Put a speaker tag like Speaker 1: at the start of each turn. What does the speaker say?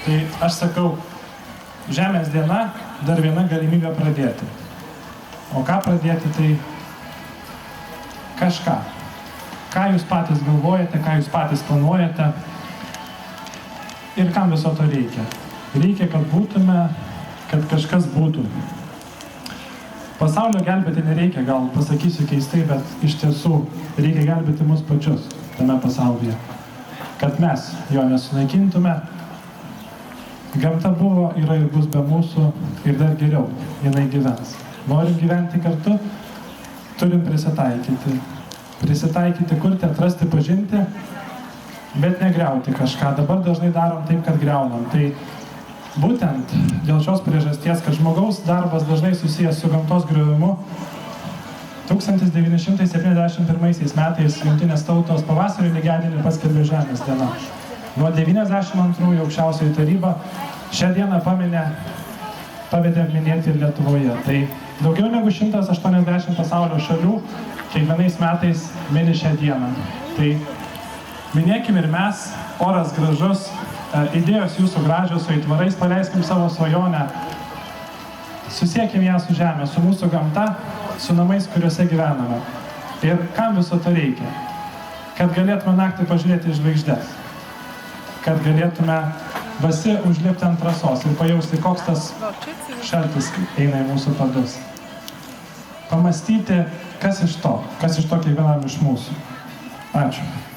Speaker 1: Tai aš sakau, Žemės diena dar viena galimybė pradėti. O ką pradėti, tai kažką. Ką jūs patys galvojate, ką jūs patys planuojate ir kam viso to reikia. Reikia, kad būtume, kad kažkas būtų. Pasaulio gelbėti nereikia, gal pasakysiu keistai, bet iš tiesų reikia gelbėti mus pačius tame pasaulyje. Kad mes jo nesunaikintume. Gamta buvo, yra ir bus be mūsų ir dar geriau, jinai gyvens. Norim gyventi kartu, turim prisitaikyti. Prisitaikyti, kurti, atrasti, pažinti, bet negriauti kažką. Dabar dažnai darom taip, kad griaunam. Tai būtent dėl šios priežasties, kad žmogaus darbas dažnai susijęs su gamtos griovimu, 1971 metais Jungtinės tautos pavasario lygiadienį paskelbė Žemės diena. Nuo 92 aukščiausioji taryba šią dieną pavedė minėti ir Lietuvoje. Tai daugiau negu 180 pasaulio šalių kiekvienais metais mini šią dieną. Tai minėkim ir mes, oras gražus, idėjos jūsų gražios, su aitvarais paleiskim savo svajonę. Susiekim ją su žemė, su mūsų gamta, su namais, kuriuose gyvename. Ir kam viso to reikia? Kad galėtume naktį pažiūrėti į žvaigždes. Kad galėtume visi užlipti ant trasos ir pajausti, koks tas šaltis eina į mūsų padus. Pamastyti, kas iš to kiekvienam iš mūsų. Ačiū.